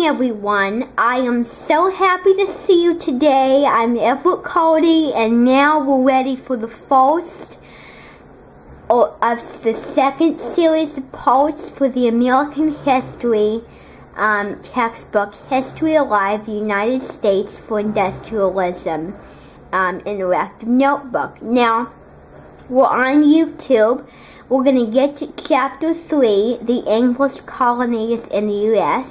morning, everyone. I am so happy to see you today. I'm Everett Cody, and now we're ready for the first of the second series of parts for the American history textbook, History Alive, the United States for Industrialism, interactive notebook. Now, we're on YouTube. We're going to get to Chapter 3, the English colonies in the U.S.,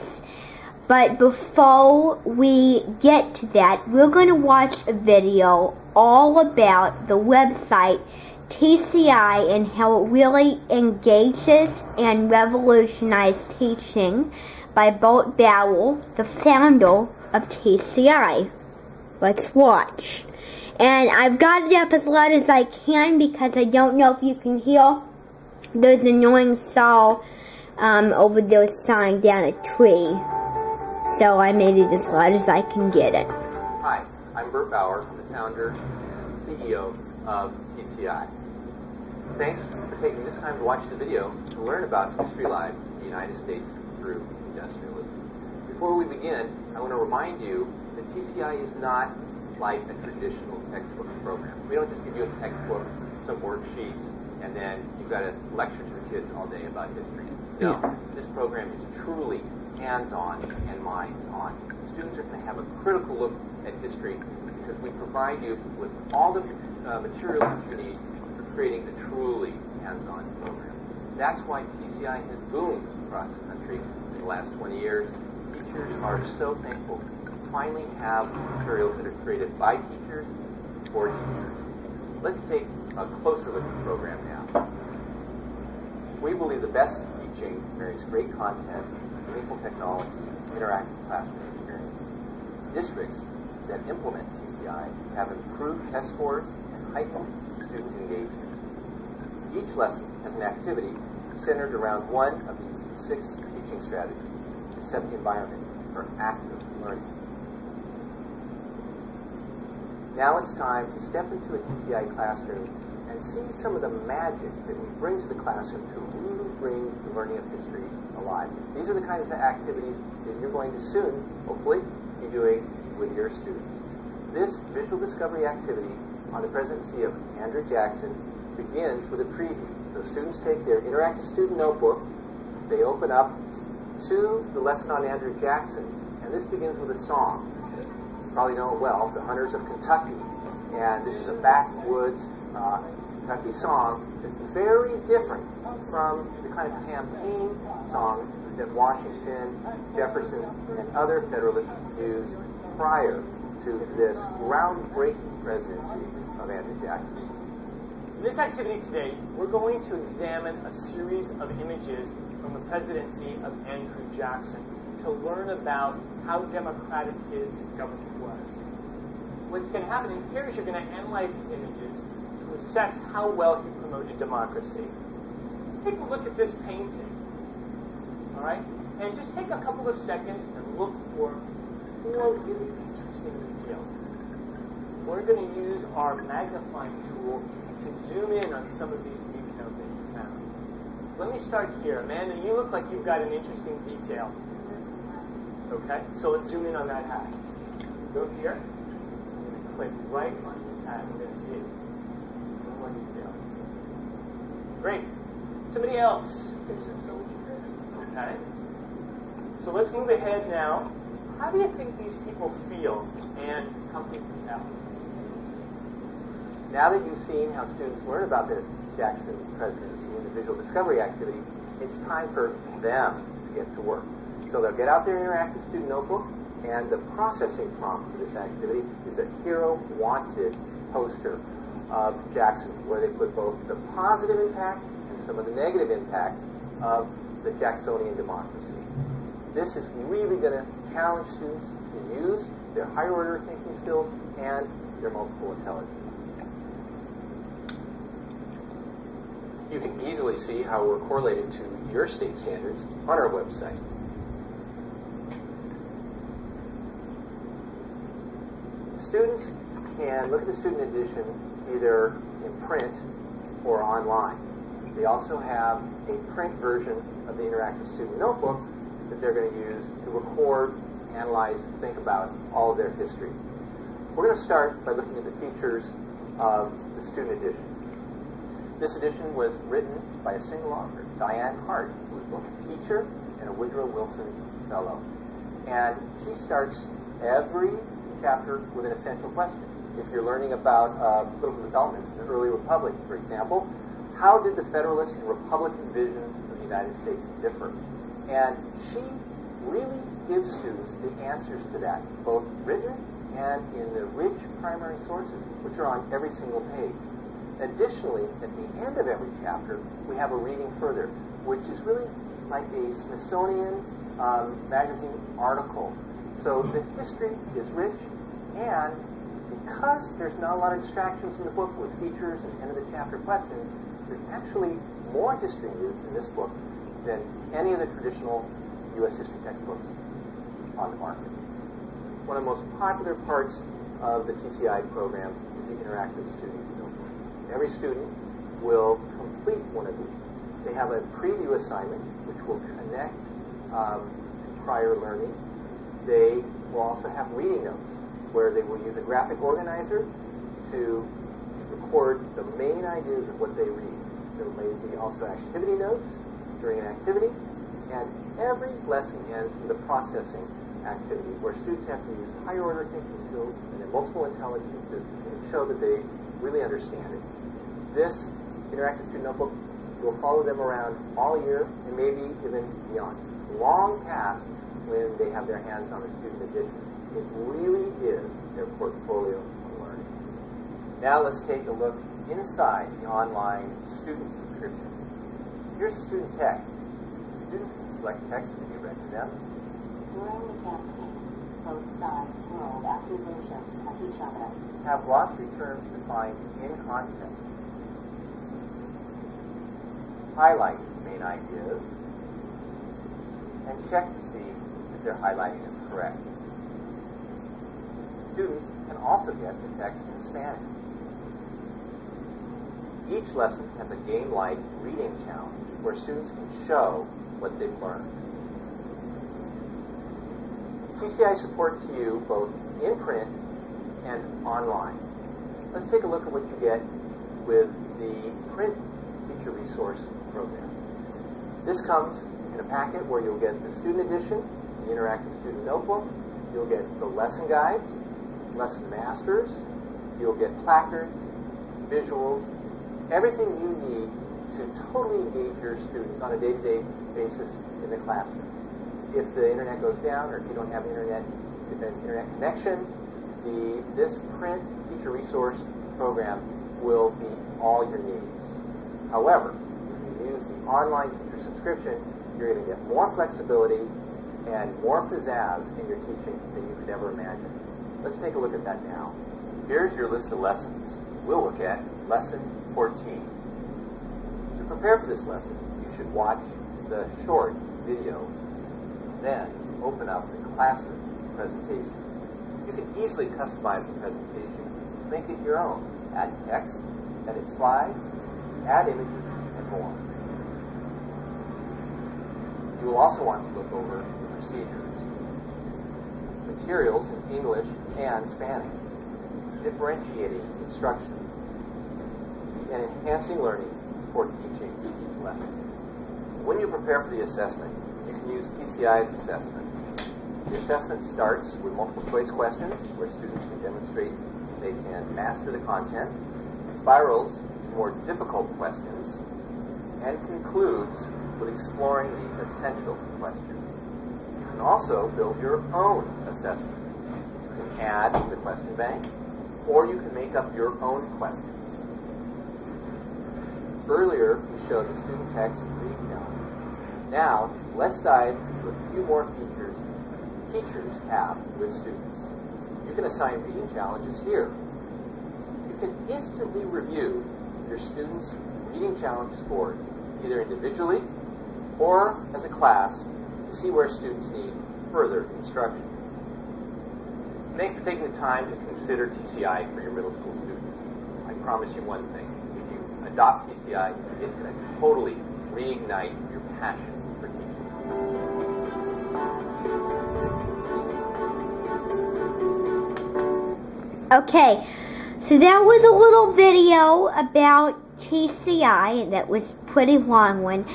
but before we get to that, we're going to watch a video all about the website TCI and how it really engages and revolutionized teaching by Bert Bowell, the founder of TCI. Let's watch. And I've got it up as loud as I can because I don't know if you can hear those annoying saw over there sawing down a tree. So I made it as loud as I can get it. Hi, I'm Bert Bauer, the founder and CEO of TCI. Thanks for taking this time to watch the video to learn about History Alive, the United States through Industrialism. Before we begin, I want to remind you that TCI is not like a traditional textbook program. We don't just give you a textbook, some worksheets, and then you've got to lecture to the kids all day about history. No, this program is truly hands-on and minds-on. Students are going to have a critical look at history because we provide you with all the materials you need for creating a truly hands-on program. That's why TCI has boomed across the country in the last 20 years. Teachers are so thankful to finally have materials that are created by teachers for teachers. Let's take a closer look at the program now. We believe the best teaching marries great content, meaningful technology, interactive classroom experience. Districts that implement TCI have improved test scores and heightened student engagement. Each lesson has an activity centered around one of these 6 teaching strategies to set the environment for active learning. Now it's time to step into a TCI classroom and see some of the magic that we bring to the classroom to really bring the learning of history alive. These are the kinds of activities that you're going to soon, hopefully, be doing with your students. This visual discovery activity on the presidency of Andrew Jackson begins with a preview. So students take their interactive student notebook, they open up to the lesson on Andrew Jackson, and this begins with a song. You probably know it well, The Hunters of Kentucky. And this is a backwoods Kentucky song that's very different from the kind of campaign songs that Washington, Jefferson, and other Federalists used prior to this groundbreaking presidency of Andrew Jackson. In this activity today, we're going to examine a series of images from the presidency of Andrew Jackson to learn about how democratic his government was. What's going to happen here is you're going to analyze these images to assess how well he promoted democracy. Let's take a look at this painting. All right? And just take a couple of seconds and look for 4 really interesting details. We're going to use our magnifying tool to zoom in on some of these details that you found. Let me start here. Amanda, you look like you've got an interesting detail. Okay? So let's zoom in on that hat. Go here. Click right on this hat. We're going to see it. One more detail. Great. Somebody else. Okay. So let's move ahead now. How do you think these people feel and how can you tell? Now that you've seen how students learn about the Jackson presidency and the visual discovery activity, it's time for them to get to work. So they'll get out their interactive student notebook, and the processing prompt for this activity is a hero wanted poster of Jackson, where they put both the positive impact and some of the negative impact of the Jacksonian democracy. This is really going to challenge students to use their higher order thinking skills and their multiple intelligence. You can easily see how we're correlated to your state standards on our website. Students can look at the student edition either in print or online. They also have a print version of the interactive student notebook that they're going to use to record, analyze, think about all of their history. We're going to start by looking at the features of the student edition. This edition was written by a single author, Diane Hart, who was both a teacher and a Woodrow Wilson Fellow. And she starts every chapter with an essential question. If you're learning about political developments in the early republic, for example, how did the Federalist and Republican visions of the United States differ? And she really gives students the answers to that, both written and in the rich primary sources, which are on every single page. Additionally, at the end of every chapter, we have a reading further, which is really like a Smithsonian magazine article. So the history is rich, and because there's not a lot of distractions in the book with features and end of the chapter questions, there's actually more history used in this book than any of the traditional U.S. history textbooks on the market. One of the most popular parts of the TCI program is the interactive student notebook. Every student will complete one of these. They have a preview assignment, which will connect to prior learning. They will also have reading notes, where they will use a graphic organizer to record the main ideas of what they read. There may be also activity notes during an activity, and every lesson ends with a processing activity where students have to use higher order thinking skills and their multiple intelligences and show that they really understand it. This interactive student notebook will follow them around all year and maybe even beyond, long past when they have their hands on the student edition. It really is their portfolio of learning. Now let's take a look inside the online student subscription. Here's the student text. Students can select text to be read to them. During the campaign, both sides hurled accusations at each other. Have glossary terms defined in context. Highlight main ideas. And check to see if their highlighting is correct. Students can also get the text in Spanish. Each lesson has a game-like reading challenge where students can show what they've learned. TCI support to you both in print and online. Let's take a look at what you get with the print teacher resource program. This comes in a packet where you'll get the student edition, the interactive student notebook, you'll get the lesson guides, lesson masters, you'll get placards, visuals, everything you need to totally engage your students on a day-to-day basis in the classroom. If the internet goes down or if you don't have internet connection, this print teacher resource program will meet all your needs. However, if you use the online teacher subscription, you're going to get more flexibility and more pizzazz in your teaching than you could ever imagine. Let's take a look at that now. Here's your list of lessons. We'll look at Lesson 14. To prepare for this lesson, you should watch the short video, then open up the classroom presentation. You can easily customize the presentation, make it your own, add text, edit slides, add images, and more. You will also want to look over the procedures, materials in English and Spanish, differentiating instruction, and enhancing learning for teaching each lesson. When you prepare for the assessment, you can use PCI's assessment. The assessment starts with multiple choice questions where students can demonstrate they can master the content, spirals to more difficult questions, and concludes with exploring the essential questions. You can also build your own assessment. You can add to the question bank, or you can make up your own questions. Earlier, we showed the student text reading challenge. Now, let's dive into a few more features teachers have with students. You can assign reading challenges here. You can instantly review your students' reading challenge scores, either individually or as a class, to see where students need further instruction. Thanks for taking the time to consider TCI for your middle school students. I promise you one thing. If you adopt TCI, it's going to totally reignite your passion for teaching. Okay, so that was a little video about TCI, and that was a pretty long one.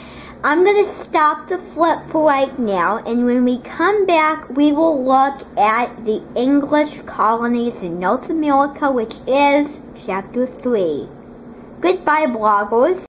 I'm going to stop the flip for right now, and when we come back, we will look at the English colonies in North America, which is Chapter 3. Goodbye, bloggers.